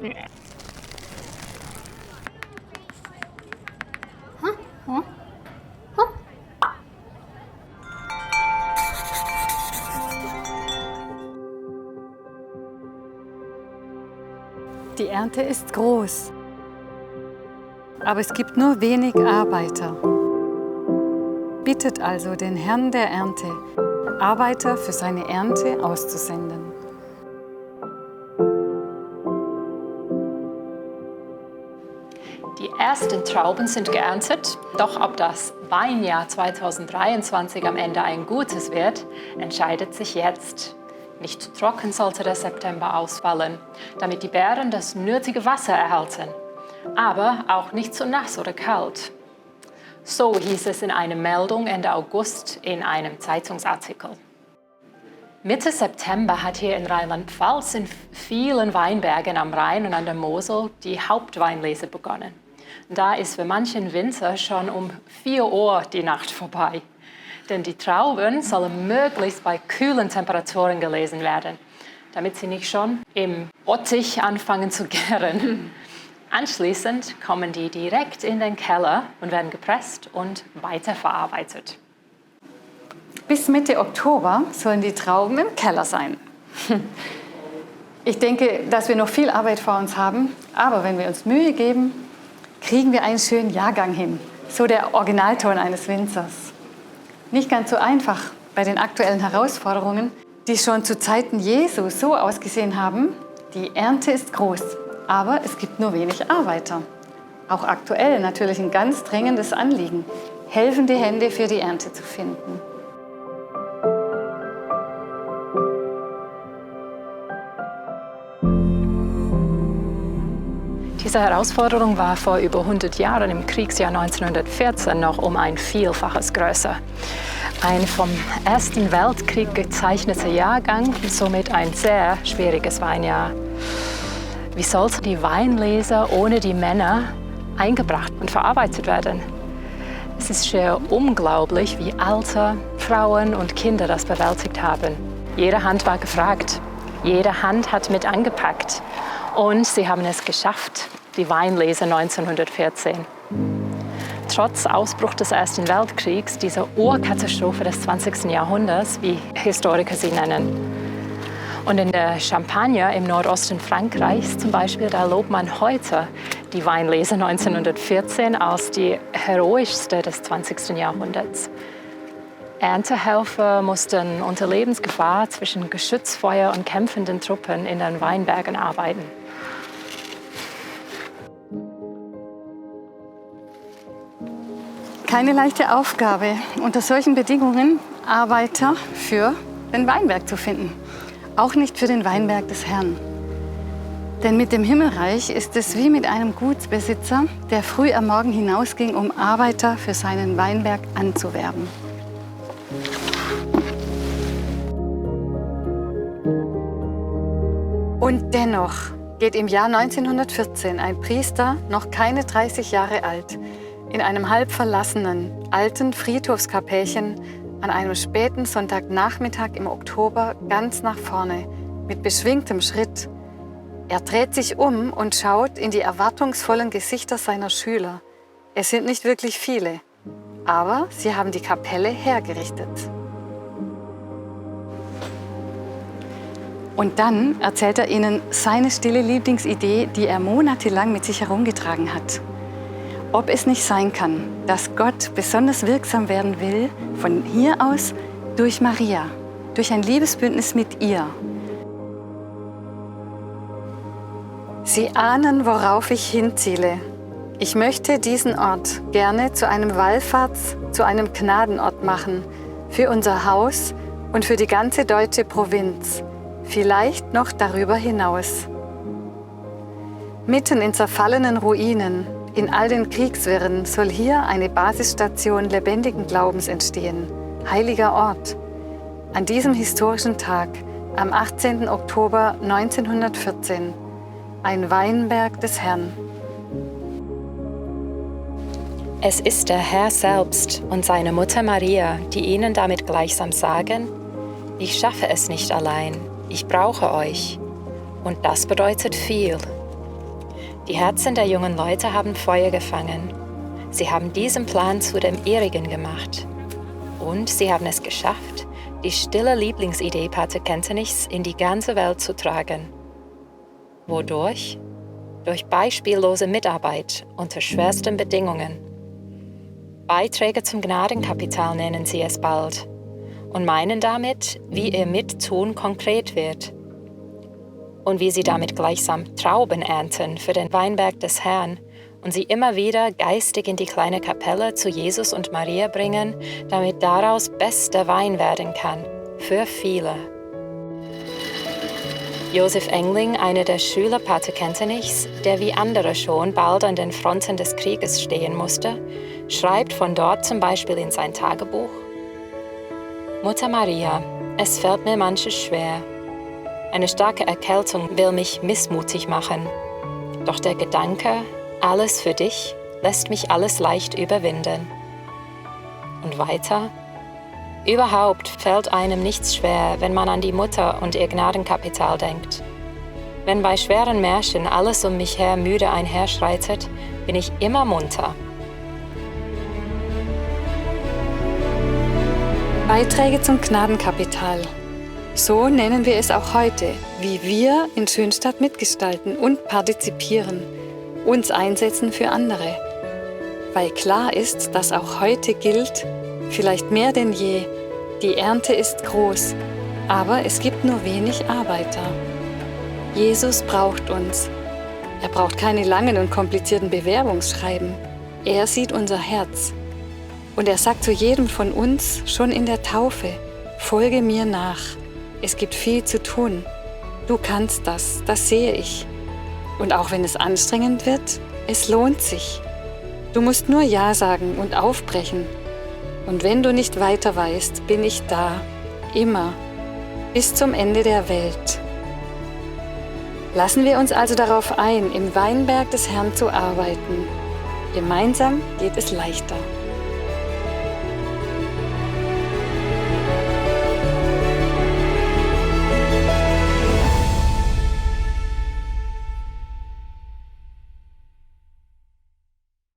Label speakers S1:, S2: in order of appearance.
S1: Die Ernte ist groß, aber es gibt nur wenig Arbeiter. Bittet also den Herrn der Ernte, Arbeiter für seine Ernte auszusenden.
S2: Die ersten Trauben sind geerntet, doch ob das Weinjahr 2023 am Ende ein gutes wird, entscheidet sich jetzt. Nicht zu trocken sollte der September ausfallen, damit die Beeren das nötige Wasser erhalten, aber auch nicht zu nass oder kalt. So hieß es in einer Meldung Ende August in einem Zeitungsartikel. Mitte September hat hier in Rheinland-Pfalz in vielen Weinbergen am Rhein und an der Mosel die Hauptweinlese begonnen. Da ist für manchen Winzer schon um 4 Uhr die Nacht vorbei. Denn die Trauben sollen möglichst bei kühlen Temperaturen gelesen werden, damit sie nicht schon im Bottich anfangen zu gären. Anschließend kommen die direkt in den Keller und werden gepresst und weiterverarbeitet.
S1: Bis Mitte Oktober sollen die Trauben im Keller sein. Ich denke, dass wir noch viel Arbeit vor uns haben, aber wenn wir uns Mühe geben, kriegen wir einen schönen Jahrgang hin. So der Originalton eines Winzers. Nicht ganz so einfach bei den aktuellen Herausforderungen, die schon zu Zeiten Jesu so ausgesehen haben. Die Ernte ist groß, aber es gibt nur wenig Arbeiter. Auch aktuell natürlich ein ganz dringendes Anliegen, helfende Hände für die Ernte zu finden.
S2: Diese Herausforderung war vor über 100 Jahren im Kriegsjahr 1914 noch um ein Vielfaches größer. Ein vom Ersten Weltkrieg gezeichneter Jahrgang und somit ein sehr schwieriges Weinjahr. Wie sollten die Weinlese ohne die Männer eingebracht und verarbeitet werden? Es ist schier unglaublich, wie Alte, Frauen und Kinder das bewältigt haben. Jede Hand war gefragt, jede Hand hat mit angepackt. Und sie haben es geschafft, die Weinlese 1914. Trotz Ausbruch des Ersten Weltkriegs, dieser Urkatastrophe des 20. Jahrhunderts, wie Historiker sie nennen. Und in der Champagne im Nordosten Frankreichs zum Beispiel, da lobt man heute die Weinlese 1914 als die heroischste des 20. Jahrhunderts. Erntehelfer mussten unter Lebensgefahr zwischen Geschützfeuer und kämpfenden Truppen in den Weinbergen arbeiten.
S1: Keine leichte Aufgabe, unter solchen Bedingungen Arbeiter für den Weinberg zu finden. Auch nicht für den Weinberg des Herrn. Denn mit dem Himmelreich ist es wie mit einem Gutsbesitzer, der früh am Morgen hinausging, um Arbeiter für seinen Weinberg anzuwerben. Und dennoch geht im Jahr 1914 ein Priester, noch keine 30 Jahre alt, in einem halb verlassenen, alten Friedhofskapellchen an einem späten Sonntagnachmittag im Oktober ganz nach vorne, mit beschwingtem Schritt. Er dreht sich um und schaut in die erwartungsvollen Gesichter seiner Schüler. Es sind nicht wirklich viele, aber sie haben die Kapelle hergerichtet. Und dann erzählt er ihnen seine stille Lieblingsidee, die er monatelang mit sich herumgetragen hat. Ob es nicht sein kann, dass Gott besonders wirksam werden will, von hier aus durch Maria, durch ein Liebesbündnis mit ihr. Sie ahnen, worauf ich hinziele. Ich möchte diesen Ort gerne zu einem Wallfahrts-, zu einem Gnadenort machen, für unser Haus und für die ganze deutsche Provinz, vielleicht noch darüber hinaus. Mitten in zerfallenen Ruinen, in all den Kriegswirren soll hier eine Basisstation lebendigen Glaubens entstehen, heiliger Ort. An diesem historischen Tag, am 18. Oktober 1914, ein Weinberg des Herrn.
S2: Es ist der Herr selbst und seine Mutter Maria, die ihnen damit gleichsam sagen: Ich schaffe es nicht allein, ich brauche euch. Und das bedeutet viel. Die Herzen der jungen Leute haben Feuer gefangen. Sie haben diesen Plan zu dem ihrigen gemacht. Und sie haben es geschafft, die stille Lieblingsidee Pater Kentenich in die ganze Welt zu tragen. Wodurch? Durch beispiellose Mitarbeit unter schwersten Bedingungen. Beiträge zum Gnadenkapital nennen sie es bald und meinen damit, wie ihr Mittun konkret wird und wie sie damit gleichsam Trauben ernten für den Weinberg des Herrn und sie immer wieder geistig in die kleine Kapelle zu Jesus und Maria bringen, damit daraus bester Wein werden kann, für viele. Josef Engling, einer der Schüler Pater Kentenichs, der wie andere schon bald an den Fronten des Krieges stehen musste, schreibt von dort zum Beispiel in sein Tagebuch: Mutter Maria, es fällt mir manches schwer. Eine starke Erkältung will mich missmutig machen. Doch der Gedanke, alles für dich, lässt mich alles leicht überwinden. Und weiter: Überhaupt fällt einem nichts schwer, wenn man an die Mutter und ihr Gnadenkapital denkt. Wenn bei schweren Märschen alles um mich her müde einherschreitet, bin ich immer munter.
S1: Beiträge zum Gnadenkapital. So nennen wir es auch heute, wie wir in Schönstatt mitgestalten und partizipieren, uns einsetzen für andere. Weil klar ist, dass auch heute gilt, vielleicht mehr denn je, die Ernte ist groß, aber es gibt nur wenig Arbeiter. Jesus braucht uns. Er braucht keine langen und komplizierten Bewerbungsschreiben. Er sieht unser Herz. Und er sagt zu jedem von uns schon in der Taufe: Folge mir nach. Es gibt viel zu tun. Du kannst das, das sehe ich. Und auch wenn es anstrengend wird, es lohnt sich. Du musst nur Ja sagen und aufbrechen. Und wenn du nicht weiter weißt, bin ich da, immer, bis zum Ende der Welt. Lassen wir uns also darauf ein, im Weinberg des Herrn zu arbeiten. Gemeinsam geht es leichter.